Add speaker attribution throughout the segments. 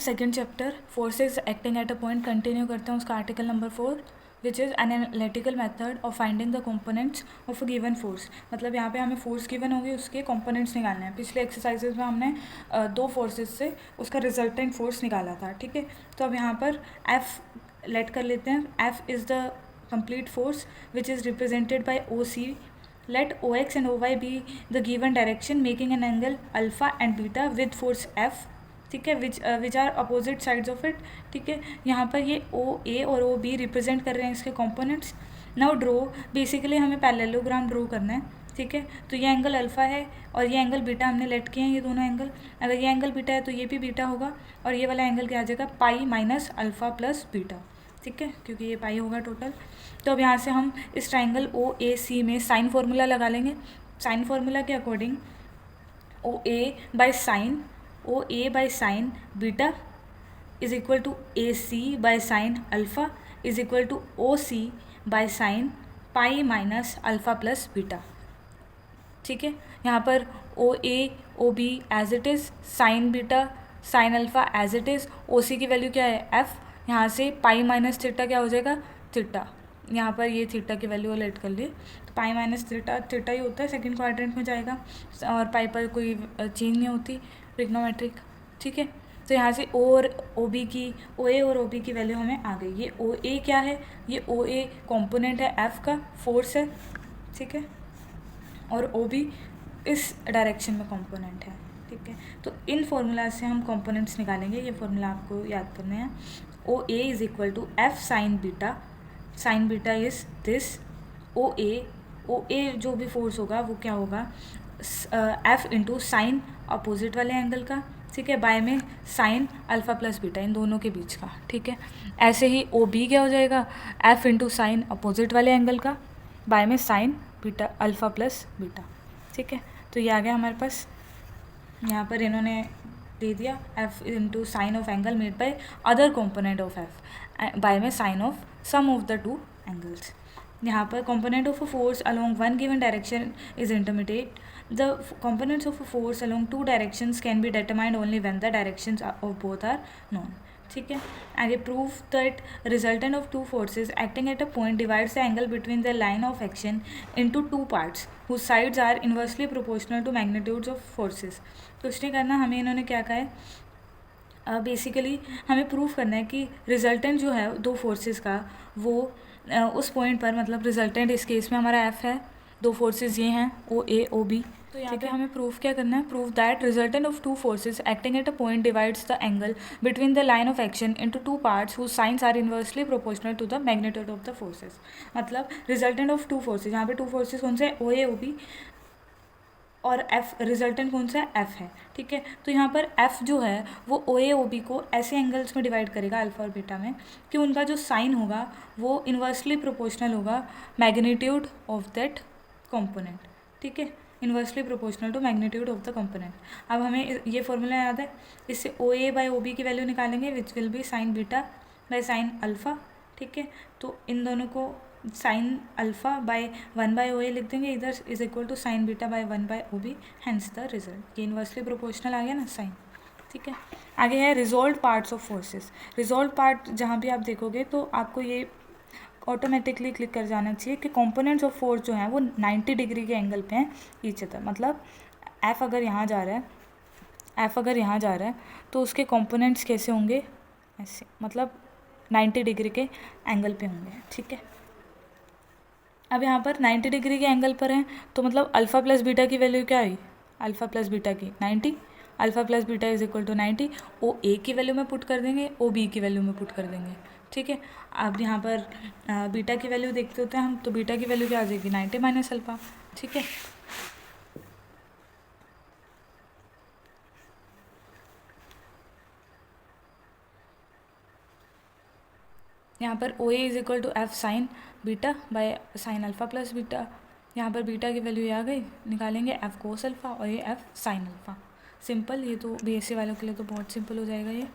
Speaker 1: Second chapter forces acting at a point continue करते हैं उसका article number 4 which is an analytical method of finding the components of a given force. मतलब यहाँ पे हमें force given होगी, उसके कंपोनेंट्स निकालने हैं। पिछले एक्सरसाइजेज में हमने दो फोर्सेज से उसका रिजल्टेंट फोर्स निकाला था, ठीक है। तो अब यहाँ पर एफ लेट कर लेते हैं। F is the complete force which is represented by O C. Let OX and OY be the given direction making an angle alpha and beta with force F, ठीक है, which are opposite sides of it, ठीक है। यहाँ पर ये ओ ए और O B represent कर रहे हैं इसके कंपोनेंट्स। नाउ ड्रो, बेसिकली हमें पैरेललोग्राम ड्रो करना है, ठीक है। तो ये एंगल अल्फ़ा है और ये एंगल बीटा हमने लेट किए हैं, ये दोनों एंगल। अगर ये एंगल बीटा है तो ये भी बीटा होगा और ये वाला एंगल क्या आ जाएगा, पाई माइनस अल्फ़ा प्लस बीटा, ठीक है, क्योंकि ये पाई होगा टोटल। तो अब यहाँ से हम इस ट्राइंगल ओ ए सी में साइन फार्मूला लगा लेंगे। साइन फार्मूला के according O A by sine beta is equal to A C by sine alpha is equal to O C by sine pi minus alpha plus beta, ठीक है। यहाँ पर O A O B as it is, sine beta sine alpha as it is, O C की value क्या है F. यहाँ से pi minus theta क्या हो जाएगा, थीटा। यहाँ पर ये थीटा की वैल्यू लेट कर लिए तो पाई माइनस थीटा थीटा ही होता है, सेकंड क्वाड्रेंट में जाएगा और पाई पर कोई चेंज नहीं होती ट्रिग्नोमेट्रिक, ठीक है। तो यहाँ से ओ और ओ बी की, ओ ए और ओ बी की वैल्यू हमें आ गई। ये ओ ए क्या है, ये ओ ए कॉम्पोनेंट है एफ का, फोर्स है, ठीक है, और ओ बी इस डायरेक्शन में कंपोनेंट है, ठीक है। तो इन फॉर्मूला से हम कंपोनेंट्स निकालेंगे, ये फॉर्मूला आपको याद करने हैं। O A is equal to F sine beta is this. O A जो भी फोर्स होगा वो क्या होगा, एफ इंटू साइन अपोजिट वाले एंगल का, ठीक है, बाय में साइन अल्फ़ा प्लस बीटा इन दोनों के बीच का, ठीक है। ऐसे ही ओ बी क्या हो जाएगा, एफ इंटू साइन अपोजिट वाले एंगल का बाय में sign beta alpha plus beta, ठीक है। तो ये आ गया हमारे पास। यहाँ पर इन्होंने दे दिया F into sine of angle made by other component of F by में sine of sum of the two angles. यहाँ पर component of a force along one given direction is intermediate. The components of a force along two directions can be determined only when the directions of both are known, ठीक है। आगे prove that resultant of two forces acting at a point divides the angle between the line of action into two parts whose sides are inversely proportional to magnitudes of forces। कुछ नहीं करना, हमें इन्होंने क्या कहा है, बेसिकली हमें prove करना है कि रिजल्टेंट जो है दो फोर्सेस का वो उस पॉइंट पर, मतलब रिजल्टेंट इस केस में हमारा एफ है, दो फोर्सेस ये हैं ओ ए ओ बी, तो यहाँ पे हमें प्रूफ क्या करना है, prove that resultant of two forces acting at a point divides the angle between the line of action into two parts whose sines are inversely proportional to the magnitude of the forces. मतलब resultant of two forces, यहाँ पे two forces कौन से, O A O B, और F resultant कौन सा है, F है, ठीक है। तो यहाँ पर एफ जो है वो ओ ए ओ बी को ऐसे एंगल्स में डिवाइड करेगा अल्फा और बीटा में कि उनका जो साइन होगा वो इन्वर्सली प्रोपोर्शनल होगा मैग्नीट्यूड ऑफ दैट कंपोनेंट, ठीक है, inversely proportional to magnitude of the component. अब हमें ये फॉर्मूला याद है, इससे O A by O B की वैल्यू निकालेंगे which will be sine beta by sine alpha, ठीक है। तो इन दोनों को sine alpha by 1 by O A लिख देंगे, इधर is equal to sine beta by 1 by O B, hence the result. ये इन्वर्सली प्रोपोर्शनल आ गया ना साइन, ठीक है। आगे है resolve parts of forces. Resolve part जहाँ भी आप देखोगे तो आपको ये ऑटोमेटिकली क्लिक कर जाना चाहिए कि कंपोनेंट्स ऑफ फोर्स जो हैं वो 90 डिग्री के एंगल पे हैं ईच अदर। मतलब एफ अगर यहाँ जा रहा है तो उसके कंपोनेंट्स कैसे होंगे, ऐसे, मतलब 90 डिग्री के एंगल पे होंगे, ठीक है। अब यहाँ पर 90 डिग्री के एंगल पर हैं तो मतलब अल्फ़ा प्लस बीटा की वैल्यू क्या आई, अल्फ़ा प्लस बीटा की 90, alpha plus beta is equal to 90। O A की वैल्यू में पुट कर देंगे, ओ बी की वैल्यू में पुट कर देंगे, ठीक है। अब यहाँ पर बीटा की वैल्यू देखते होते हैं हम, तो बीटा की वैल्यू क्या आ जाएगी 90 माइनस अल्फ़ा, ठीक है। यहाँ पर O A is equal to F sine beta by sine alpha plus beta. यहाँ पर बीटा की वैल्यू आ गई, निकालेंगे एफ कोस अल्फ़ा और ये एफ साइन अल्फ़ा। सिंपल, ये तो बीएससी वालों के लिए तो बहुत सिंपल हो जाएगा ये,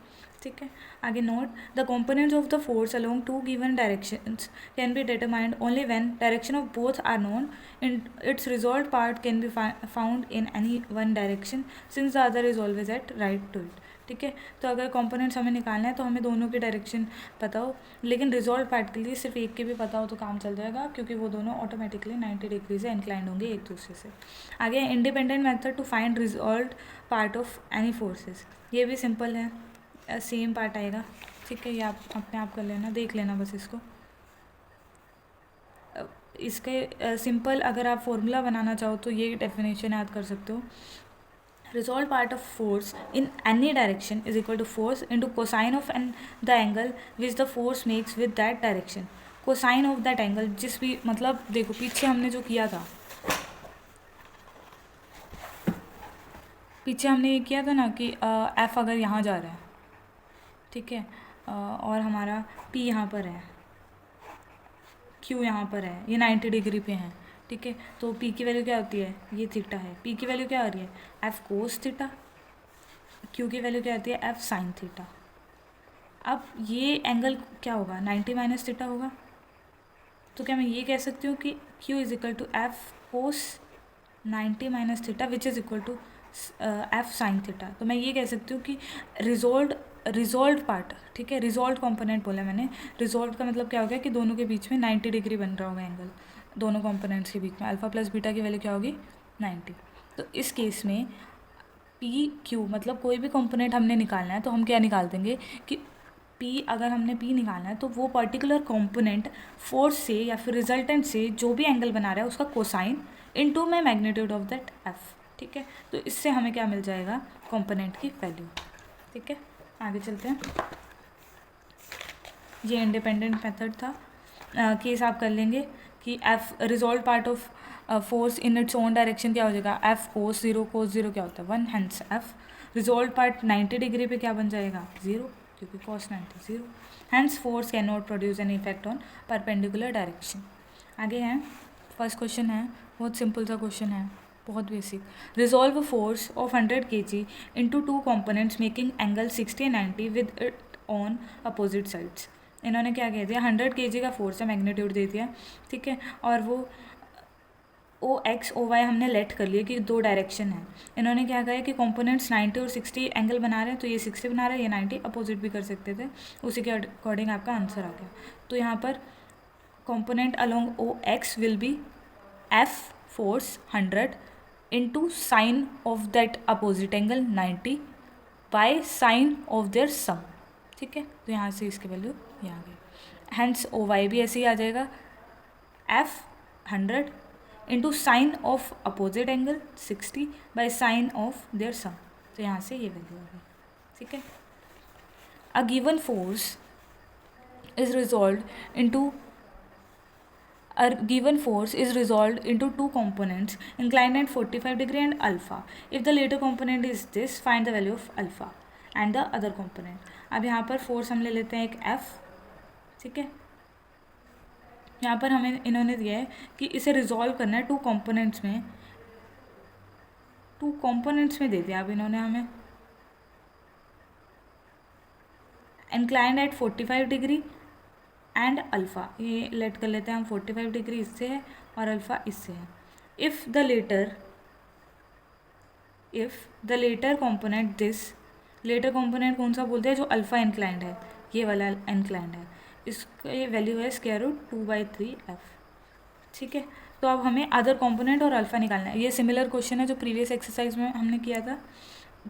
Speaker 1: ठीक है। आगे note, the components of the force along two given directions can be determined only when direction of both are known in its resolve part can be found in any one direction since the other is always at right to it, ठीक है। तो अगर components हमें निकालना है तो हमें दोनों की डायरेक्शन पता हो, लेकिन रिजॉल्व पार्ट के लिए सिर्फ एक के भी पता हो तो काम चल जाएगा, क्योंकि वो दोनों ऑटोमेटिकली 90 डिग्री से इंक्लाइंड होंगे एक दूसरे से। आगे independent method to find resolve part of any forces, ये भी सिंपल है, सेम पार्ट आएगा, ठीक है। ये आप अपने आप कर लेना, देख लेना बस इसको। इसके सिंपल अगर आप फॉर्मूला बनाना चाहो तो ये डेफिनेशन याद कर सकते हो, resolve part of force in any direction is equal to force into cosine of the angle which the force makes with that direction। cosine of that angle, जिस भी मतलब देखो पीछे हमने जो किया था, पीछे हमने ये किया था ना कि एफ अगर यहाँ जा रहा है, ठीक है, और हमारा पी यहाँ पर है, क्यू यहाँ पर है, ये 90 डिग्री पे है, ठीक है। तो पी की वैल्यू क्या होती है, ये थीटा है, पी की वैल्यू क्या आ रही है, एफ कोस थीटा, क्यू की वैल्यू क्या आती है, एफ साइन थीटा। अब ये एंगल क्या होगा, 90 माइनस थीटा होगा। तो क्या मैं ये कह सकती हूँ कि Q is equal to F cos 90 minus theta which is equal to F sine theta. तो मैं ये कह सकती हूँ कि रिजॉल्व पार्ट, ठीक है, रिजॉल्व कंपोनेंट बोला मैंने, रिजॉल्व का मतलब क्या हो गया कि दोनों के बीच में 90 डिग्री बन रहा होगा एंगल, दोनों कंपोनेंट्स के बीच में अल्फ़ा प्लस बीटा की वैल्यू क्या होगी, 90। तो इस केस में पी क्यू मतलब कोई भी कंपोनेंट हमने निकालना है तो हम क्या निकाल देंगे कि पी, अगर हमने पी निकालना है तो वो पर्टिकुलर कंपोनेंट फोर्स से या फिर रिजल्टेंट से जो भी एंगल बना रहा है उसका कोसाइन इनटू में मैग्नीट्यूड ऑफ दैट एफ, ठीक है। तो इससे हमें क्या मिल जाएगा, कंपोनेंट की वैल्यू, ठीक है। आगे चलते हैं, ये इंडिपेंडेंट मेथड था। केस आप कर लेंगे कि F resolve part of force in its own direction क्या हो जाएगा, एफ कोस जीरो क्या होता है 1, hence F resolve part 90 degree पे क्या बन जाएगा 0, क्योंकि cos 90 0, hence force can not produce any effect on perpendicular direction. आगे है फर्स्ट क्वेश्चन है, बहुत सिंपल सा क्वेश्चन है, बहुत basic. Resolve force of 100 kg into 2 components making angle 60 and 90 with it on opposite sides. इन्होंने क्या कह दिया, 100 kg का फोर्स है, मैग्नीट्यूड दे दिया, ठीक है, और वो ओ एक्स ओ वाई हमने लेट कर लिया कि दो डायरेक्शन है। इन्होंने क्या कहा है कि कंपोनेंट्स 90 और 60 एंगल बना रहे हैं, तो ये 60 बना रहा है, ये 90, अपोजिट भी कर सकते थे, उसी के अकॉर्डिंग आपका आंसर आ गया। तो यहाँ पर component along O X will be F force 100 into sine of that opposite angle 90 by sine of their sum, ठीक है। तो यहाँ से इसकी वैल्यू ये आ गई। हैंस ओ वाई भी ऐसे ही आ जाएगा, F 100 into sine of opposite angle 60 by sine of their sum. तो यहाँ से ये वैल्यू आ गई, ठीक है। A given force is resolved into two components inclined at 45 degree and alpha. If the later component is this, find the value of alpha and the other component. अब यहाँ पर फोर्स हम ले लेते हैं एक F, ठीक है। यहाँ पर हमें इन्होंने दिया है कि इसे रिजॉल्व करना है टू कंपोनेंट्स में दे दिया। अब इन्होंने हमें inclined at 45 degree and alpha, ये लेट कर लेते हैं हम, 45 डिग्री इससे है और अल्फ़ा इससे है। If the latter component this, latter component कौन सा बोलते हैं, जो अल्फ़ा इंक्लाइंड है, ये वाला इंक्लाइंड है, इसकी वैल्यू है स्क्वायर रूट 2/3f, ठीक है। तो अब हमें अदर कंपोनेंट और अल्फ़ा निकालना है। ये सिमिलर क्वेश्चन है जो प्रीवियस एक्सरसाइज में हमने किया था।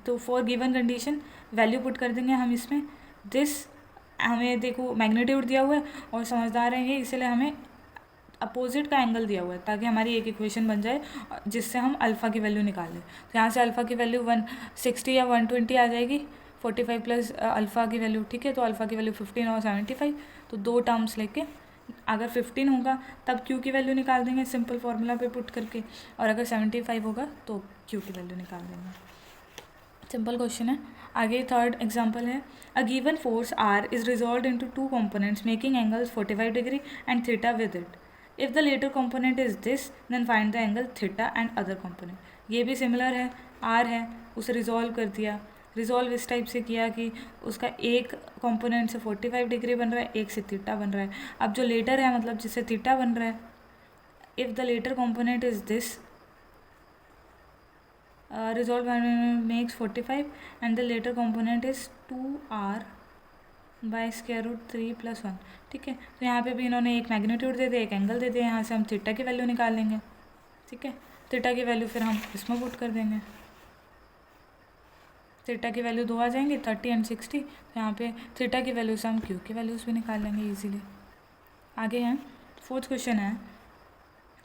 Speaker 1: तो for given condition value put कर देंगे हम इसमें। दिस हमें देखो मैग्नीट्यूड दिया हुआ है और समझदार हैं ये, इसलिए हमें अपोजिट का एंगल दिया हुआ है ताकि हमारी एक इक्वेशन बन जाए जिससे हम अल्फ़ा की वैल्यू निकाल लें। तो यहाँ से अल्फ़ा की वैल्यू 160 या 120 आ जाएगी, 45 प्लस अल्फ़ा की वैल्यू, ठीक है। तो अल्फ़ा की वैल्यू 15 और 75, तो दो टर्म्स लेके अगर 15 होगा तब क्यू की वैल्यू निकाल देंगे सिंपल फार्मूला पे पुट करके, और अगर 75 होगा तो क्यू की वैल्यू निकाल देंगे। सिंपल क्वेश्चन है। आगे थर्ड एग्जांपल है, a given force R is resolve into two components making angles 45 degree and theta with it. If the latter component is this then find the angle theta and other component. ये भी similar है, are है, उसे resolve कर दिया। Resolve इस type से किया कि उसका एक कंपोनेंट से 45 डिग्री बन रहा है, एक से थीटा बन रहा है। अब जो लेटर है मतलब जिससे थीटा बन रहा है, if the latter component is this, resolved makes 45 and the later component is 2r by square root 3 + 1. ठीक है, तो यहाँ पे भी इन्होंने एक मैग्नीट्यूड दे दिया, एक एंगल दे दिया. यहाँ से हम थीटा की वैल्यू निकाल लेंगे. ठीक है, थीटा की वैल्यू फिर हम इसमें पुट कर देंगे. थीटा की वैल्यू 2 आ जाएंगी, 30 एंड 60. तो यहाँ पे थीटा की वैल्यू से हम क्यू की वैल्यूज़ भी निकाल लेंगे ईजिली. आगे हैं, फोर्थ क्वेश्चन है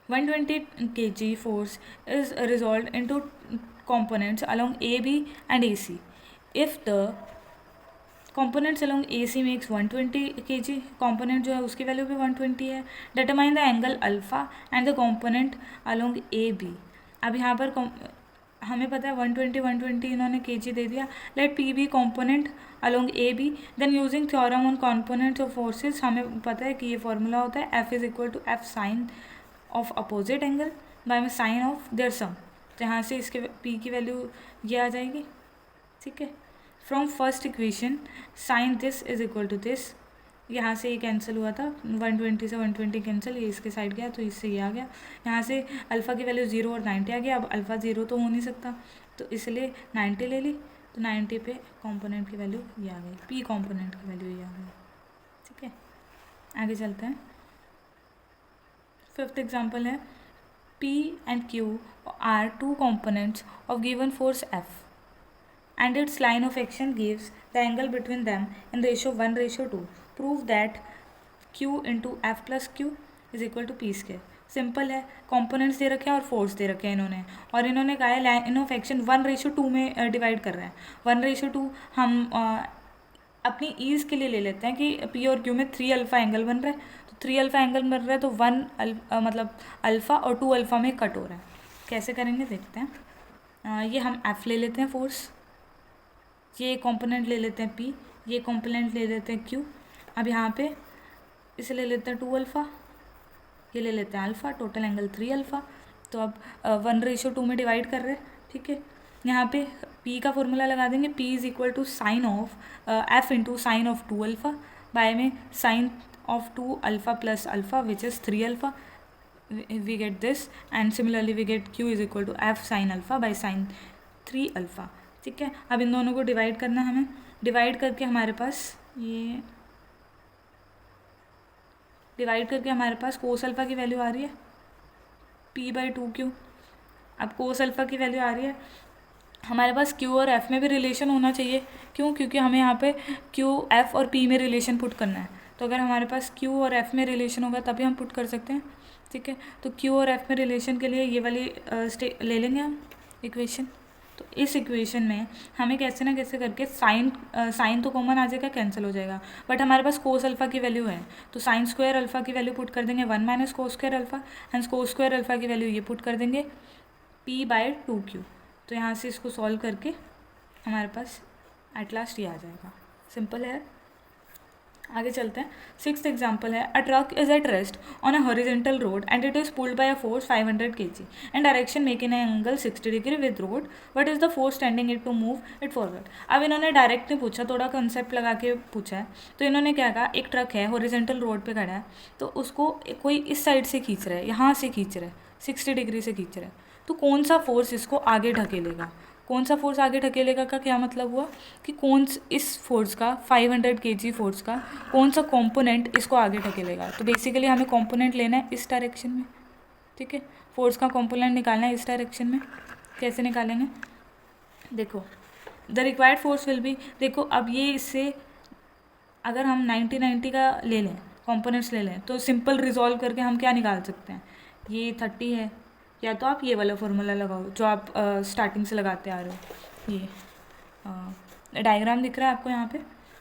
Speaker 1: 120 kg force is resolved into components along AB and AC. If the components along AC makes 120 kg, component जो है उसकी वैल्यू भी 120 है. Determine the angle alpha and the component along AB. अब यहाँ पर हमें पता है 120 इन्होंने kg दे दिया. Let P be component along AB. Then using theorem on components of forces हमें पता है कि ये फॉर्मूला होता है F is equal to F sin of opposite angle by में साइन ऑफ देयर सम. तो यहाँ से इसके पी की वैल्यू ये आ जाएगी. ठीक है, from first equation sine this is equal to this. यहाँ से ये कैंसिल हुआ था, 120 से 120 कैंसिल, ये इसके साइड गया तो इससे ये आ गया. यहाँ से अल्फ़ा की वैल्यू 0 और 90 आ गया. अब अल्फ़ा 0 तो हो नहीं सकता, तो इसलिए 90 ले ली. तो 90 पे कॉम्पोनेंट की वैल्यू ये आ गई, पी कॉम्पोनेंट की वैल्यू ये आ गई. ठीक है, आगे चलते हैं. फिफ्थ एग्जाम्पल है P and Q are two components of given force F and its line of action gives the angle between them in ratio 1:2. Prove that Q into F plus Q is equal to P square. Simple है, components दे रखे हैं और force दे रखे हैं इन्होंने, और इन्होंने कहा है लाइन ऑफ एक्शन 1:2 में डिवाइड कर रहे हैं. 1:2 हम अपनी ईज के लिए ले लेते हैं कि पी और क्यू में 3 अल्फ़ा एंगल बन रहा है. तो 3 अल्फ़ा एंगल बन रहा है तो 1 मतलब अल्फ़ा और 2 अल्फ़ा में कट हो रहा है. कैसे करेंगे देखते हैं. ये हम एफ़ ले लेते हैं फोर्स, ये कंपोनेंट ले लेते हैं पी, ये कंपोनेंट ले लेते हैं क्यू. अब यहाँ पे इसे ले लेते हैं 2 अल्फ़ा, ये ले लेते हैं अल्फ़ा, टोटल एंगल 3 अल्फ़ा. तो अब 1:2 में डिवाइड कर रहे हैं. ठीक है, यहाँ पे P का फॉर्मूला लगा देंगे. P is equal to sine of F into sine of 2 alpha by में sine of 2 alpha plus alpha which is 3 alpha. We get this and similarly we get Q is equal to F sine alpha by sine 3 alpha. ठीक है, अब इन दोनों को divide करना है हमें. Divide करके हमारे पास ये डिवाइड करके हमारे पास कोस अल्फ़ा की वैल्यू आ रही है P/2Q. अब कोस अल्फ़ा की वैल्यू आ रही है, हमारे पास Q और F में भी रिलेशन होना चाहिए. क्यों? क्योंकि हमें यहाँ पे Q, F और P में रिलेशन पुट करना है. तो अगर हमारे पास Q और F में रिलेशन होगा तभी हम पुट कर सकते हैं. ठीक है, तो Q और F में रिलेशन के लिए ये वाली ले लेंगे हम इक्वेशन. तो इस इक्वेशन में हमें कैसे ना कैसे करके साइन तो कॉमन आ जाएगा, कैंसिल हो जाएगा, बट हमारे पास कोस अल्फ़ा की वैल्यू है. तो साइन स्क्वायर अल्फ़ा की वैल्यू पुट कर देंगे 1 - cos square alpha, and cos square alpha की वैल्यू ये पुट कर देंगे P/2Q. तो यहाँ से इसको सॉल्व करके हमारे पास एट लास्ट ये आ जाएगा. सिंपल है. आगे चलते हैं. सिक्स्थ एग्जाम्पल है a truck is at rest on a horizontal road and it is pulled by a force 500 kg and direction making an angle 60 degree with road. What is the force tending it to move it forward. अब इन्होंने direct नहीं पूछा, थोड़ा concept लगा के पूछा है. तो इन्होंने क्या कहा, एक ट्रक है हॉरिजेंटल रोड पे खड़ा है, तो उसको कोई इस साइड से खींच रहा है, यहाँ से खींच रहा है, 60 डिग्री से खींच रहा है. तो कौन सा फोर्स इसको आगे ढकेलेगा, कौन सा फोर्स आगे ढकेलेगा का क्या मतलब हुआ कि इस फोर्स का 500 kg फोर्स का कौन सा कंपोनेंट इसको आगे ढकेलेगा. तो बेसिकली हमें कंपोनेंट लेना है इस डायरेक्शन में. ठीक है, फोर्स का कंपोनेंट निकालना है इस डायरेक्शन में. कैसे निकालेंगे देखो, the required force will be, देखो अब ये इससे अगर हम 90 का ले लें, कंपोनेंट्स ले लें, तो सिंपल रिजॉल्व करके हम क्या निकाल सकते हैं. ये 30 है, या तो आप ये वाला फॉर्मूला लगाओ जो आप स्टार्टिंग से लगाते आ रहे हो. ये डायग्राम दिख रहा है आपको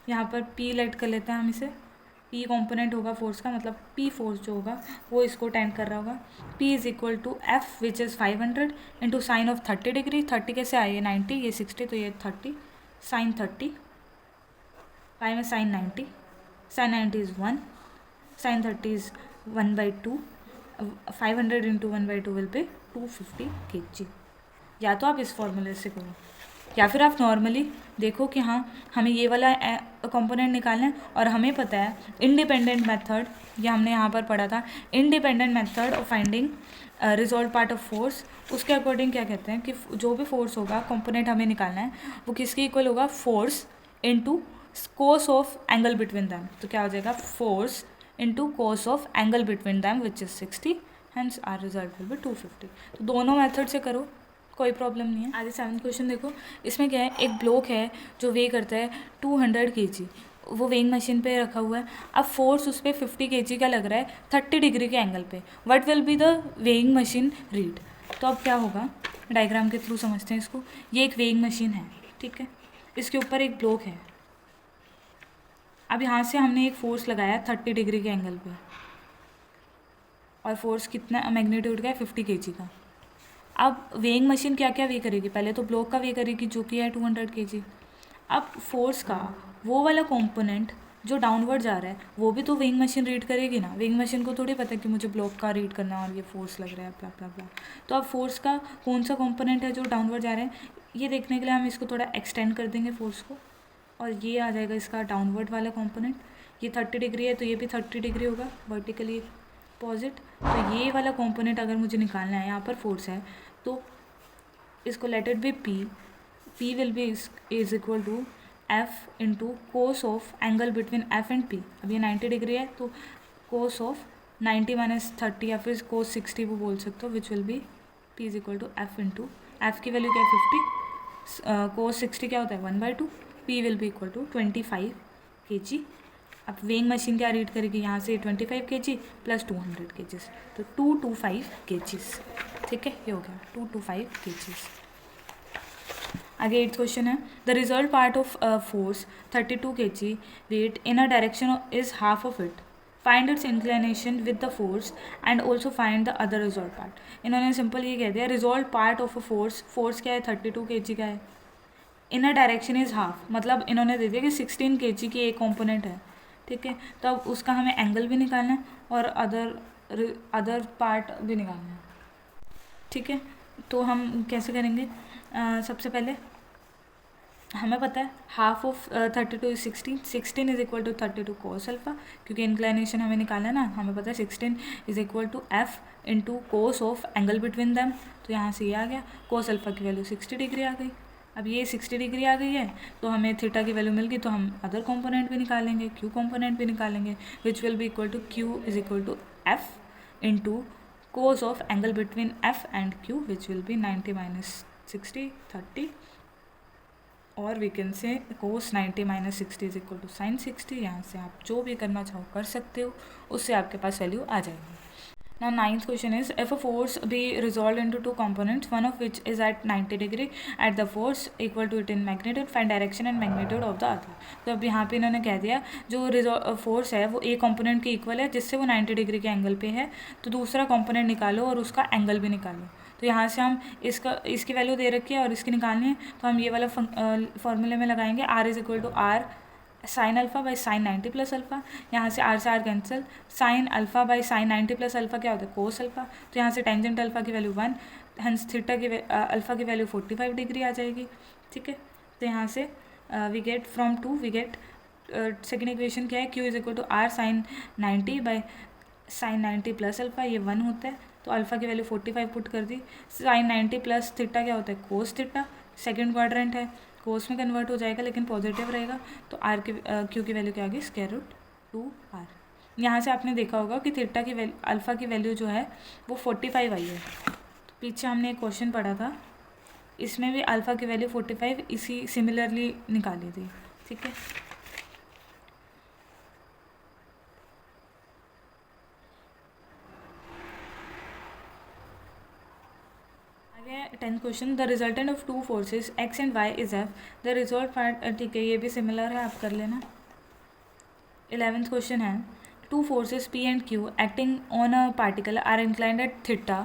Speaker 1: यहाँ पर P लेट कर लेते हैं हम इसे. P कंपोनेंट होगा फोर्स का, मतलब P फोर्स जो होगा वो इसको टेंड कर रहा होगा. P is equal to F which is 500 into sine of 30 degree. 30 कैसे आए, 90, ये 60, तो ये 30 साइन 30 बाय में sine 90. Sine 90 is 1, sine 30 is 1/2. 500 into 1/2 will be 250 kg. या तो आप इस फॉर्मूले से करो. या फिर आप नॉर्मली देखो कि हाँ हमें ये वाला कंपोनेंट निकालना है और हमें पता है इंडिपेंडेंट मेथड, ये हमने यहाँ पर पढ़ा था, independent method of finding resolve part of force. उसके अकॉर्डिंग क्या कहते हैं कि जो भी फोर्स होगा कंपोनेंट हमें निकालना है वो किसके इक्वल होगा, force into cos of angle between them. तो क्या हो जाएगा, force into cos of angle between them which is 60, hence our result will be 250। तो दोनों मेथड से करो, कोई प्रॉब्लम नहीं है। आगे 7th क्वेश्चन देखो, इसमें क्या है, एक ब्लॉक है जो वे करता है 200 kg, वो वेइंग मशीन पे रखा हुआ है। अब फोर्स उस पर 50 kg का लग रहा है 30 डिग्री के एंगल पे, what will be the weighing machine read. तो अब क्या होगा, डायग्राम के थ्रू समझते हैं इसको। ये एक वेइंग मशीन है, ठीक है, इसके ऊपर एक ब्लॉक है। अब यहाँ से हमने एक फोर्स लगाया 30 डिग्री के एंगल पे, और फोर्स कितना मैग्नीट्यूड का है, 50 kg का। अब वेइंग मशीन क्या क्या वे करेगी, पहले तो ब्लॉक का वे करेगी जो कि है 200 kg। अब फोर्स का वो वाला कंपोनेंट जो डाउनवर्ड जा रहा है वो भी तो वेइंग मशीन रीड करेगी ना। वेइंग मशीन को थोड़ी पता है कि मुझे ब्लॉक का रीड करना है और ये फोर्स लग रहा है ब्ला ब्ला ब्ला। तो अब फोर्स का कौन सा कंपोनेंट है जो डाउनवर्ड जा रहा है, ये देखने के लिए हम इसको थोड़ा एक्सटेंड कर देंगे फोर्स को, और ये आ जाएगा इसका डाउनवर्ड वाला कंपोनेंट। ये 30 डिग्री है तो ये भी 30 डिग्री होगा वर्टिकली अपोजिट। तो ये वाला कंपोनेंट अगर मुझे निकालना है, यहाँ पर फोर्स है तो इसको let it be P will be is equal to F into cos of angle between F and P। अब ये 90 डिग्री है तो कोस ऑफ 90 माइनस 30 या फिर कोस 60 वो बोल सकते हो, which will be P is equal to F into, F की वैल्यू क्या है 50, कोस 60 क्या होता है 1/2, P will be equal to 25 kg। अब वेइंग मशीन क्या रीड करेगी, यहाँ से 25 kg प्लस 200 kg, तो 225 kg, ठीक है, ये हो गया 225 kg। आगे 8th क्वेश्चन है, the result part of force 32 kg weight in a direction is half of it, find its inclination with the force and also find the other result part. इन्होंने simple ये कह दिया, result part of a force क्या है 32 kg का है, in a direction is half, मतलब इन्होंने दे दिया कि 16 kg की एक कॉम्पोनेंट है, ठीक है। तो अब उसका हमें एंगल भी निकालना है और अदर पार्ट भी निकालना है, ठीक है। तो हम कैसे करेंगे, सबसे पहले हमें पता है half of 32 is 16 is equal to 32 cos alpha, क्योंकि इंक्लाइनेशन हमें निकालना है ना, हमें पता है 16 is equal to F into cos of angle between them. तो यहाँ से ये आ गया, कोस अल्फा की वैल्यू 60 डिग्री आ गई। अब ये 60 डिग्री आ गई है तो हमें थीटा की वैल्यू मिल गई, तो हम अदर कंपोनेंट भी निकालेंगे, क्यू कंपोनेंट भी निकालेंगे, which will be equal to Q is equal to F into cos of angle between F and Q, which will be 90 minus 60 30, और we can say cos 90 minus 60 is equal to sine 60। यहाँ से आप जो भी करना चाहो कर सकते हो, उससे आपके पास वैल्यू आ जाएगी। Now 9th question is, if a force be resolved into two components, one of which is at 90 degree at the force equal to it in magnitude, find direction and magnitude of the other। तो अब यहाँ पे इन्होंने कह दिया जो force है वो एक कंपोनेंट के इक्वल है जिससे वो 90 डिग्री के एंगल पे है, तो दूसरा कंपोनेंट निकालो और उसका एंगल भी निकालो। तो यहाँ से हम इसकी वैल्यू दे रखी है और इसकी निकालनी है, तो हम ये वाला फॉर्मूले में लगाएंगे, R is equal to R sine alpha by sine 90 plus alpha. यहाँ से R cancel, sine alpha by sine 90 plus alpha क्या होता है कोस अल्फा। तो यहाँ से टेंजेंट अल्फा की वैल्यू 1, हेंस थीटा की अल्फा की वैल्यू 45 डिग्री आ जाएगी, ठीक है। तो यहाँ से we get from 2 we get second equation क्या है, Q is equal to R sign 90 by sine 90 plus alpha, ये 1 होता है, तो अल्फा की वैल्यू 45 पुट कर दी। साइन 90 प्लस थीटा क्या होता है कोस थीटा, सेकेंड क्वाड्रेंट है, कोस में कन्वर्ट हो जाएगा लेकिन पॉजिटिव रहेगा, तो आर की क्यू की वैल्यू क्या आ गई स्क्वायर रूट 2r। यहाँ से आपने देखा होगा कि थीटा की वैल्यू अल्फ़ा की वैल्यू जो है वो 45 आई है। तो पीछे हमने एक क्वेश्चन पढ़ा था, इसमें भी अल्फ़ा की वैल्यू 45 इसी सिमिलरली निकाली थी, ठीक है। आगे 10th question, the resultant of two forces x and y is f, the result part, ठीक है ये भी सिमिलर है, आप कर लेना। 11th क्वेश्चन है, two forces P and Q acting on a particle are inclined at theta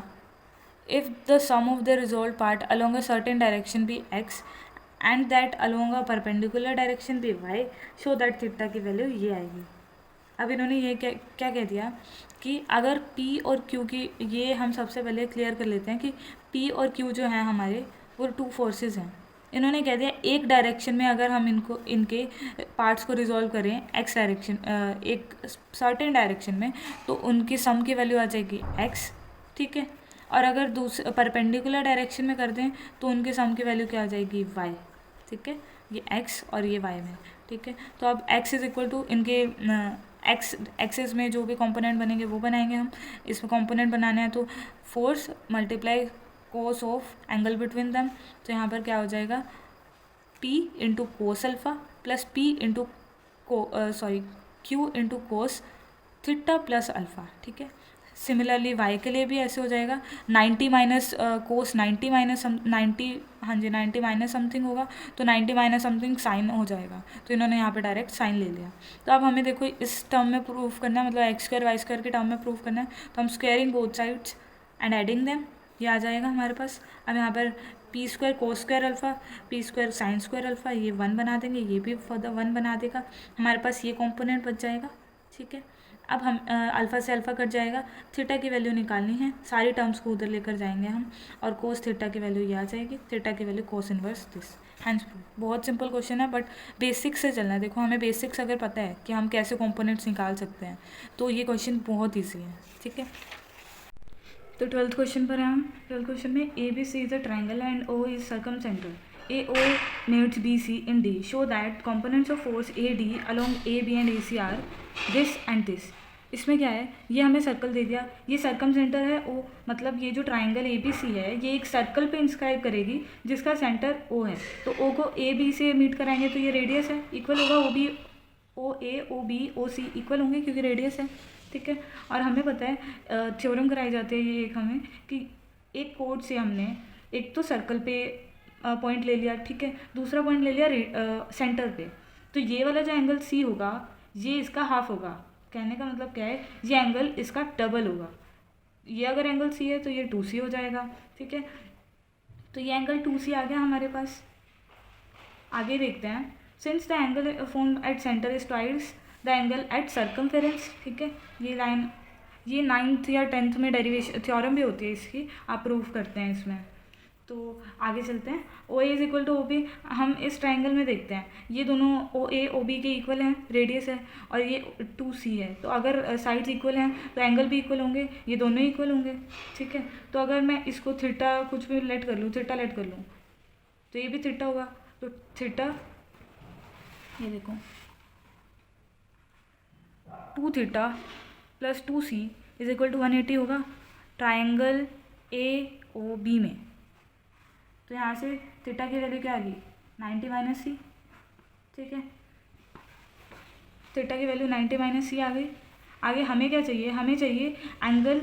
Speaker 1: if the sum of the resolved part along a certain direction be x and that along a perpendicular direction be y, show that theta की value ये आएगी। अब इन्होंने ये क्या कह दिया कि अगर P और Q की, ये हम सबसे पहले क्लियर कर लेते हैं कि P और Q जो हैं हमारे वो टू फोर्सेस हैं, इन्होंने कह दिया एक डायरेक्शन में अगर हम इनके पार्ट्स को रिजॉल्व करें एक्स डायरेक्शन, एक सर्टेन डायरेक्शन में, तो उनकी सम की वैल्यू आ जाएगी एक्स, ठीक है। और अगर दूसरे परपेंडिकुलर डायरेक्शन में कर दें तो उनके सम की वैल्यू क्या आ जाएगी वाई, ठीक है। ये एक्स और ये वाई में, ठीक है। तो अब एक्स इज इक्वल टू इनके एक्सेस में जो भी कंपोनेंट बनेंगे वो बनाएंगे हम। इसमें कंपोनेंट बनाना है तो force multiply cos of angle between them, तो यहाँ पर क्या हो जाएगा P into cos alpha plus P into Q into cos theta plus alpha, ठीक है। सिमिलरली y के लिए भी ऐसे हो जाएगा 90 माइनस कोस 90 माइनस 90, हाँ जी 90 माइनस समथिंग होगा, तो 90 माइनस समथिंग साइन हो जाएगा, तो इन्होंने यहाँ पे डायरेक्ट साइन ले लिया। तो अब हमें देखो इस टर्म में प्रूफ करना है, मतलब एक्स स्क्वायर वाई स्क्वायर के टर्म में प्रूफ करना है, तो हम squaring both sides and adding them, ये आ जाएगा हमारे पास। अब यहाँ पर P square cos square alpha, P square sine square alpha, ये 1 बना देंगे, ये भी फर्दर 1 बना देगा, हमारे पास ये कॉम्पोनेंट बच जाएगा, ठीक है। अब हम अल्फ़ा से अल्फ़ा कट जाएगा, थीटा की वैल्यू निकालनी है, सारी टर्म्स को उधर लेकर जाएंगे हम, और कोस थीटा की वैल्यू ये आ जाएगी, थीटा की value cos inverse this, hence proof. बहुत सिंपल क्वेश्चन है, बट बेसिक्स से चलना है। देखो हमें बेसिक्स अगर पता है कि हम कैसे कंपोनेंट्स निकाल सकते हैं तो ये क्वेश्चन बहुत ईजी है, ठीक है। तो 12th क्वेश्चन पर है हम। 12th क्वेश्चन में A B C is a triangle and O is circumcentre, AO meets BC in D. Show that components of force AD along AB and AC are this and this. इसमें क्या है, ये हमें circle दे दिया, ये circum centre है O, मतलब ये जो ट्राइंगल ABC है ये एक सर्कल पे इंस्क्राइब करेगी जिसका सेंटर O है। तो O को AB से मीट कराएंगे तो ये रेडियस है, इक्वल होगा OB, OA OB OC equal होंगे क्योंकि रेडियस है, ठीक है। और हमें पता है थ्योरम कराई जाती है ये एक हमें कि एक कोड से हमने एक तो सर्कल पे पॉइंट ले लिया, ठीक है, दूसरा पॉइंट ले लिया सेंटर पे, तो ये वाला जो एंगल सी होगा ये इसका हाफ होगा। कहने का मतलब क्या है, ये एंगल इसका डबल होगा। ये अगर एंगल सी है तो ये 2C हो जाएगा, ठीक है। तो ये एंगल 2C आ गया हमारे पास। आगे देखते हैं, since the angle formed at centre is twice the angle at circumference, ठीक है। ये लाइन ये 9th या 10th में डेरिवेशन थ्योरम भी होती है इसकी, आप प्रूफ करते हैं इसमें। तो आगे चलते हैं, O A is equal to O B. हम इस ट्राइंगल में देखते हैं ये दोनों ओ ए ओ बी के इक्वल हैं, रेडियस है, और ये 2C है, तो अगर साइड्स इक्वल हैं तो एंगल भी इक्वल होंगे, ये दोनों इक्वल होंगे, ठीक है। तो अगर मैं इसको थीटा कुछ भी लेट कर लूँ, थीटा लेट कर लूँ तो ये भी थीटा होगा, तो थीटा ये देखो 2 theta plus 2C is equal to 180 होगा ट्राइंगल AOB में। तो यहाँ से थीटा की वैल्यू क्या आ गई 90 माइनस सी, ठीक है। थीटा की वैल्यू 90 माइनस सी आ गई। आगे हमें क्या चाहिए, हमें चाहिए एंगल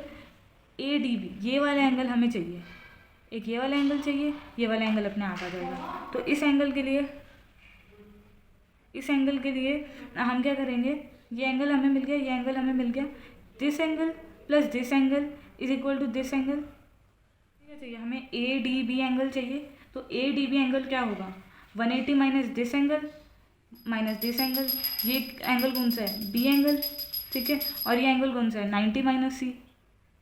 Speaker 1: ADB, ये वाला एंगल हमें चाहिए, एक ये वाला एंगल चाहिए, ये वाला एंगल अपने आप आ जाएगा। तो इस एंगल के लिए हम क्या करेंगे, ये एंगल हमें मिल गया, ये एंगल हमें मिल गया, this angle plus this angle is equal to this angle. क्या चाहिए हमें, ADB एंगल चाहिए, तो ADB एंगल क्या होगा 180 minus this angle minus this angle, ये एंगल कौन सा है B एंगल, ठीक है, और ये एंगल कौन सा है 90 माइनस C,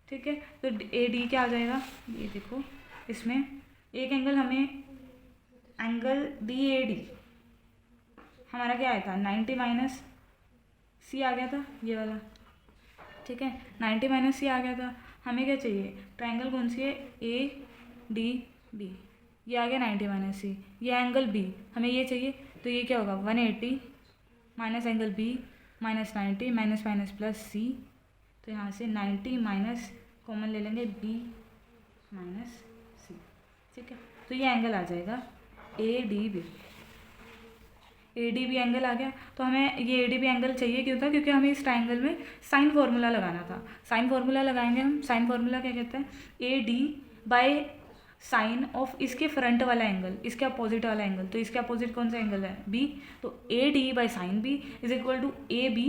Speaker 1: ठीक है। तो AD क्या आ जाएगा, ये देखो इसमें एक एंगल हमें एंगल DAD हमारा क्या आया था 90 माइनस C आ गया था, ये वाला, ठीक है, 90 माइनस C आ गया था। हमें क्या चाहिए, ट्राइंगल कौन सी है ADB, ये आ गया 90 माइनस C, ये एंगल B हमें ये चाहिए, तो ये क्या होगा 180 minus angle B minus 90 minus minus plus C, तो यहाँ से 90 माइनस कॉमन ले लेंगे B माइनस C, ठीक है। तो ये एंगल आ जाएगा ADB एंगल आ गया। तो हमें ये ADB एंगल चाहिए क्यों था, क्योंकि हमें इस ट्राइंगल में साइन फार्मूला लगाना था। साइन फार्मूला लगाएंगे हम, साइन फार्मूला क्या कहते हैं, AD बाय साइन ऑफ इसके फ्रंट वाला एंगल, इसके अपोजिट वाला एंगल, तो इसके अपोजिट कौन सा एंगल है B, तो AD by sine B is equal to AB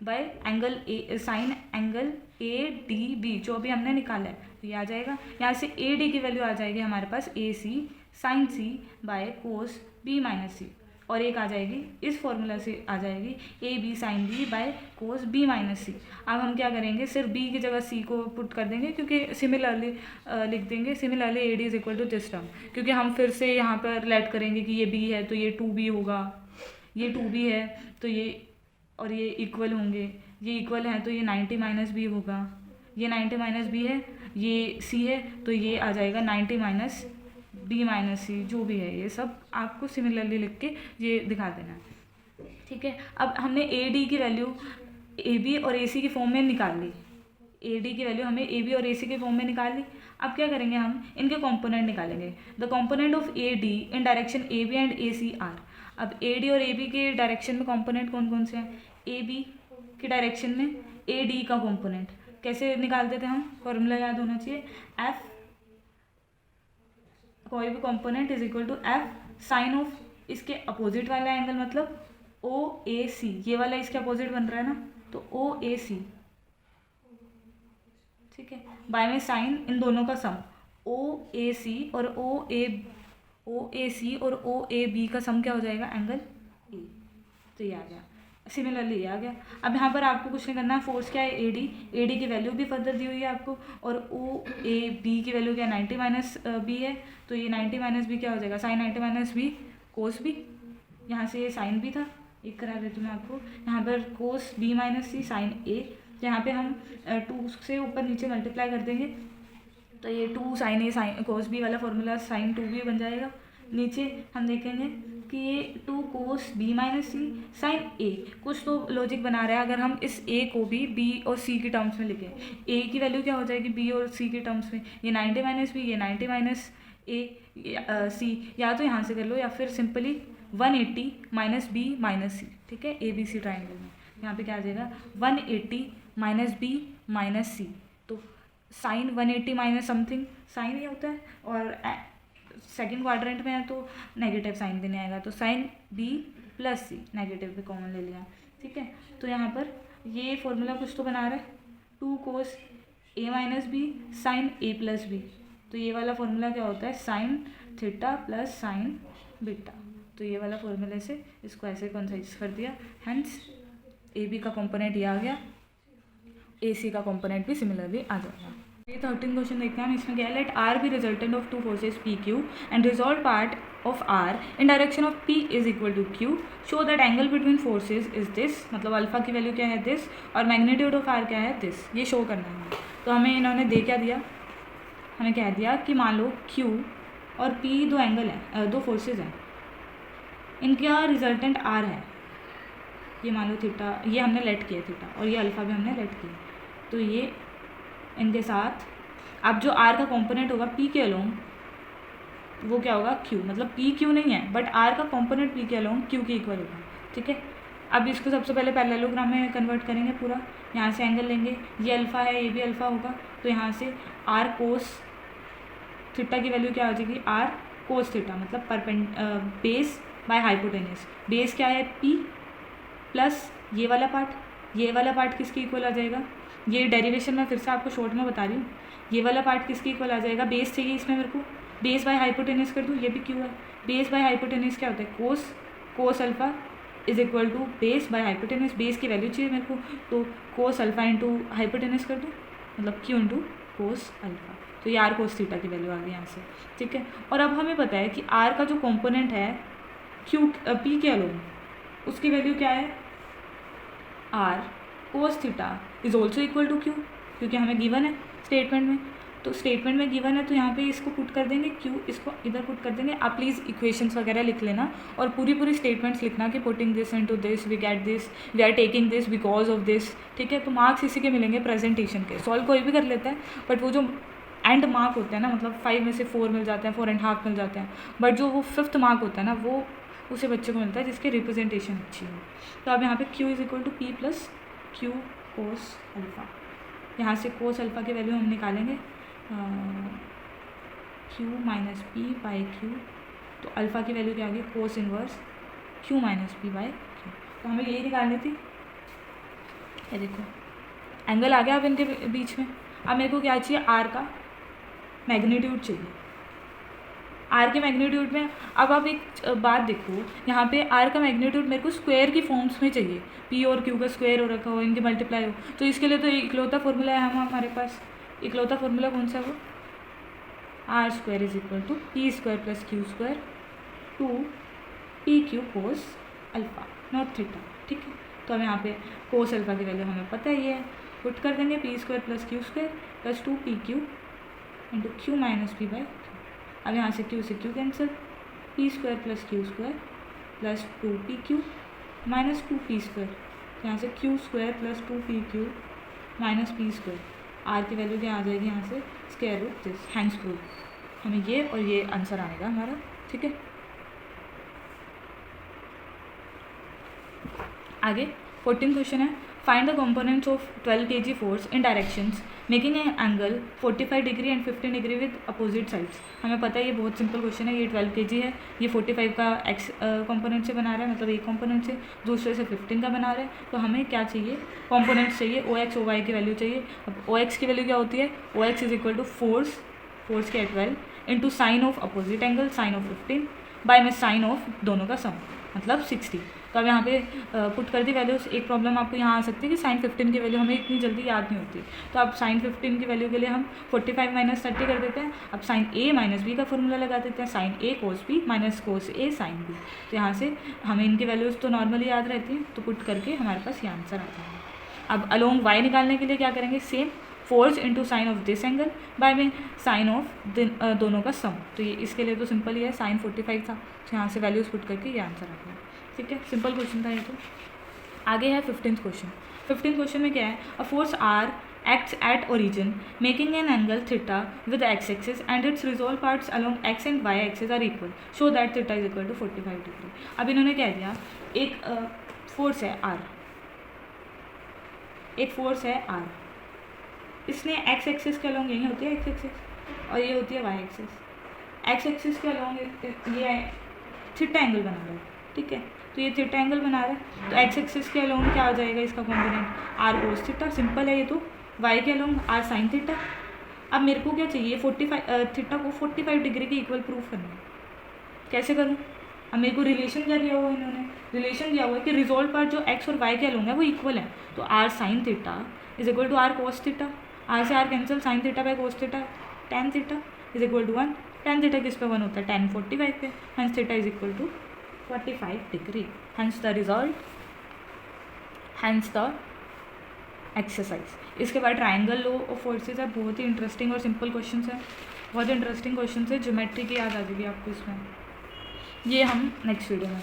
Speaker 1: by angle A sine angle ADB जो अभी हमने निकाला है, तो ये आ जाएगा। यहाँ से AD की वैल्यू आ जाएगी हमारे पास AC sine C by cos B minus C, और एक आ जाएगी इस फॉर्मूला से आ जाएगी A B sine B by cos B minus C. अब हम क्या करेंगे, सिर्फ बी की जगह सी को पुट कर देंगे, क्योंकि सिमिलरली लिख देंगे similarly A D is equal to this term, क्योंकि हम फिर से यहाँ पर लेट करेंगे कि ये बी है तो ये 2b होगा, ये 2b है तो ये, और ये इक्वल होंगे, ये इक्वल है तो ये 90 माइनस बी होगा, ये 90 माइनस बी है, ये सी है तो ये आ जाएगा 90 माइनस बी माइनस सी, जो भी है ये सब आपको सिमिलरली लिख के ये दिखा देना है। ठीक है, अब हमने ए डी की वैल्यू ए बी और ए सी की फॉर्म में निकाल ली, ए डी की वैल्यू हमें ए बी और ए सी के फॉर्म में निकाल ली। अब क्या करेंगे, हम इनके कॉम्पोनेंट निकालेंगे। The component of A D in direction A B and A C are. अब ए डी और ए बी के डायरेक्शन में कॉम्पोनेंट कौन कौन से हैं, ए बी के डायरेक्शन में ए डी का कॉम्पोनेंट कैसे निकालते थे हम, फॉर्मूला याद होना चाहिए, एफ कोई भी component is equal to F sine of इसके अपोजिट वाला एंगल, मतलब ओ ए सी, ये वाला इसके अपोजिट बन रहा है ना, तो ओ ए सी, ठीक है, बाय में साइन इन दोनों का सम, ओ ए सी और ओ ए सी और ओ ए बी का सम क्या हो जाएगा, एंगल ए। तो ये आ गया, सिमिलरली ये आ गया। अब यहाँ पर आपको कुछ नहीं करना है, फोर्स क्या है, ए डी की वैल्यू भी फर्दर दी हुई है आपको, और ओ ए बी की वैल्यू क्या है, 90 माइनस बी है, तो ये 90 माइनस बी क्या हो जाएगा, sine 90 minus B cos B, यहाँ से ये साइन बी था, एक करा देती हूँ मैं आपको, यहाँ पर कोस बी माइनस सी साइन ए, यहाँ पे हम 2 से ऊपर नीचे मल्टीप्लाई कर देंगे, तो ये 2 साइन ए साइन कोस बी वाला फॉर्मूला साइन 2b बन जाएगा। नीचे हम देखेंगे कि ये 2 कोस बी माइनस सी साइन ए, कुछ तो लॉजिक बना रहा है। अगर हम इस ए को भी बी और सी के टर्म्स में लिखें, ए की वैल्यू क्या हो जाएगी बी और सी के टर्म्स में, ये 90 माइनस बी, ये 90 माइनस ए सी, या तो यहाँ से कर लो या फिर सिंपली 180 माइनस बी माइनस सी। ठीक है, ए बी सी ट्राइंगल में यहाँ पे क्या आ जाएगा 180 माइनस बी माइनस सी, तो साइन 180 माइनस समथिंग साइन ये होता है, और सेकंड क्वाड्रेंट में है तो नेगेटिव साइन देने आएगा, तो साइन बी प्लस सी, नेगेटिव भी कॉमन ले लिया। ठीक है, तो यहाँ पर ये फॉर्मूला कुछ तो बना रहा है 2 कोस ए माइनस बी साइन ए प्लस बी, तो ये वाला फॉर्मूला क्या होता है sine theta plus sign beta, तो ये वाला फॉर्मूले से इसको ऐसे कंसाइज कर दिया, हैंस ए बी का कंपोनेंट ये आ गया, ए सी का कंपोनेंट भी सिमिलरली आ जाएगा। ये 13 क्वेश्चन देखते हैं हम, इसमें क्या है, let R be resultant of 2 forces P Q and resolve part of R in direction of P is equal to Q, show that angle between forces is this, मतलब अल्फा की वैल्यू क्या है दिस और magnitude of are क्या है this, ये show करना है। तो हमें इन्होंने दे क्या दिया, हमें कह दिया कि मान लो क्यू और पी दो एंगल हैं, दो फोर्सेज हैं, इनका रिजल्टेंट आर है, ये मान लो थीटा, ये हमने लेट किया थीटा, और ये अल्फा भी हमने लेट किया, तो ये इनके साथ अब जो आर का कंपोनेंट होगा पी के अलोंग वो क्या होगा क्यू, मतलब पी क्यू नहीं है बट आर का कंपोनेंट पी के अलोंग क्यू के इक्वल होगा। ठीक है, अब इसको सबसे पहले पैरेललोग्राम में कन्वर्ट करेंगे पूरा, यहाँ से एंगल लेंगे, ये अल्फा है ये भी अल्फा होगा, तो यहाँ से आर कोस थीटा की वैल्यू क्या हो जाएगी, आर कोस थीटा, मतलब बेस बाय हाइपोटेन्यूज, बेस क्या है पी प्लस ये वाला पार्ट किसके इक्वल आ जाएगा, ये डेरिवेशन मैं फिर से आपको शॉर्ट में बता रही हूँ, ये वाला पार्ट किसके इक्वल आ जाएगा, बेस चाहिए इसमें मेरे को, बेस बाय हाइपोटेन्यूज कर दूँ, ये भी क्यों है, बेस बाय हाइपोटेन्यूज क्या होता है cos alpha is equal to base by hypotenuse, base की वैल्यू चाहिए मेरे को, तो कोस अल्फा इंटू हाइपोटेन्यूज कर दूँ, मतलब क्यू इंटू कोस अल्फा, तो ये आर कोस थीटा की वैल्यू आ गई यहाँ से। ठीक है, और अब हमें पता है कि आर का जो कॉम्पोनेंट है क्यू पी के अलोंग, उसकी वैल्यू क्या है, R cos theta is also equal to Q, क्योंकि हमें गिवन है स्टेटमेंट में, तो स्टेटमेंट में गिवन है तो यहाँ पे इसको पुट कर देंगे क्यू, इसको इधर पुट कर देंगे। आप प्लीज़ इक्वेशंस वगैरह लिख लेना और पूरी स्टेटमेंट्स लिखना कि putting this into this we get this, we are taking this because of this. ठीक है, तो मार्क्स इसी के मिलेंगे प्रेजेंटेशन के, सॉल्व कोई भी कर लेता है बट वो जो एंड मार्क होते हैं ना, मतलब 5 में से 4 मिल जाते हैं, 4.5 मिल जाते हैं, बट जो वो 5th मार्क होता है ना वो उसे बच्चे को मिलता है जिसकी रिप्रेजेंटेशन अच्छी हो। तो अब यहाँ पे q is equal to P plus Q cos alpha, यहाँ से कोस अल्फ़ा की वैल्यू हम निकालेंगे q minus P by Q, तो अल्फ़ा की वैल्यू क्या आ गई cos inverse q minus P by Q, तो हमें यही निकालनी थी। ये देखो एंगल आ गया अब इनके बीच में, अब मेरे को क्या चाहिए, आर का मैग्नीट्यूड चाहिए, आर के मैग्नीट्यूड में। अब आप एक बात देखो, यहाँ पे आर का मैग्नीट्यूड मेरे को स्क्वायर की फॉर्म्स में चाहिए, पी और क्यू का स्क्वायर हो रखा हो, इनके मल्टीप्लाई हो, तो इसके लिए तो इकलौता फॉर्मूला है हमारे पास। इकलौता फॉर्मूला कौन सा है वो, R square is equal to P square plus Q square two P Q cos alpha not theta. ठीक है, तो अब यहाँ पे कोस अल्फा की वैल्यू हमें पता ही है, पुट कर देंगे P square plus Q square plus 2pq into Q minus P by Q. अब यहाँ से Q cancel, P square plus Q square plus 2pq minus 2p square, यहाँ से Q square plus 2pq minus P square. R की value क्या आ जाएगी यहाँ से, square root this, hence prove. हमें ये और ये आंसर आएगा हमारा। ठीक है, आगे 14 क्वेश्चन है, find the components of 12 kg force in directions making an angle 45 degree and 15 degree with opposite sides. हमें पता है ये बहुत सिंपल क्वेश्चन है, ये 12 kg है, ये 45 का एक्स कंपोनेंट से बना रहा है, मतलब एक कंपोनेंट से, दूसरे से 15 का बना रहा है। तो हमें क्या चाहिए, कंपोनेंट्स चाहिए, ओ एक्स ओ वाई की वैल्यू चाहिए। अब ओ एक्स की वैल्यू क्या होती है, O X is equal to force के 12 into sine of opposite angle sine of 15 by में साइन ऑफ दोनों का सम मतलब 60। तो अब यहाँ पे पुट कर दी वैल्यूज। एक प्रॉब्लम आपको यहाँ आ सकती है कि साइन 15 की वैल्यू हमें इतनी जल्दी याद नहीं होती, तो अब साइन 15 की वैल्यू के लिए हम 45 माइनस 30 कर देते हैं। अब साइन ए माइनस बी का फॉर्मूला लगा देते हैं, साइन ए कोस बी माइनस कोस ए साइन बी। तो यहाँ से हमें इनकी वैल्यूज़ तो नॉर्मली याद रहती हैं, तो पुट करके हमारे पास ये आंसर आ जाएगा। अब अलोंग वाई निकालने के लिए क्या करेंगे, same force into sine of this angle by में साइन ऑफ दोनों का सम। तो ये इसके लिए तो सिंपल ही है, साइन 45 था, तो यहाँ से वैल्यूज़ पुट करके ये आंसर आ गया। ठीक है, सिंपल क्वेश्चन था ये तो। आगे है 15th क्वेश्चन। 15th क्वेश्चन में क्या है, a force R acts at origin making an angle theta with the x-axis and its resolved parts along x and y axis are equal, show that theta is equal to 45 degree. अब इन्होंने कह दिया एक force है are, एक force है are, इसने x axis के अलॉन्ग, यही होती है एक्स एक्सिस और ये होती है वाई एक्सिस। एक्स एक्सिस के अलॉन्ग ये थीटा एंगल बना रहा है। ठीक है, तो ये थीटा एंगल बना रहा है, तो एक्स एक्सिस के अलॉन्ग क्या हो जाएगा इसका component, R cos theta, simple है ये तो। वाई के अलॉन्ग आर साइन थीटा। अब मेरे को क्या चाहिए, 45 थीटा को 45 डिग्री की इक्वल प्रूफ करना है। कैसे करूँ, अब मेरे को रिलेशन क्या दिया हुआ है, इन्होंने रिलेशन दिया हुआ है कि रिजोल्व पार्ट जो एक्स और वाई के अलॉन्ग है वो इक्वल है, तो R sine theta is equal to R cos theta. R से R cancel, sine theta by cos theta, tan theta is equal to 1। Tan theta किस पे 1 होता है, टेन 45 पे, hence theta is equal to 45 degree, hence the result, hence the exercise. इसके बाद triangle law of forces है, बहुत ही interesting और सिंपल क्वेश्चन है, बहुत इंटरेस्टिंग क्वेश्चन है, ज्योमेट्री की याद आ जाएगी आपको इसमें। ये हम नेक्स्ट वीडियो में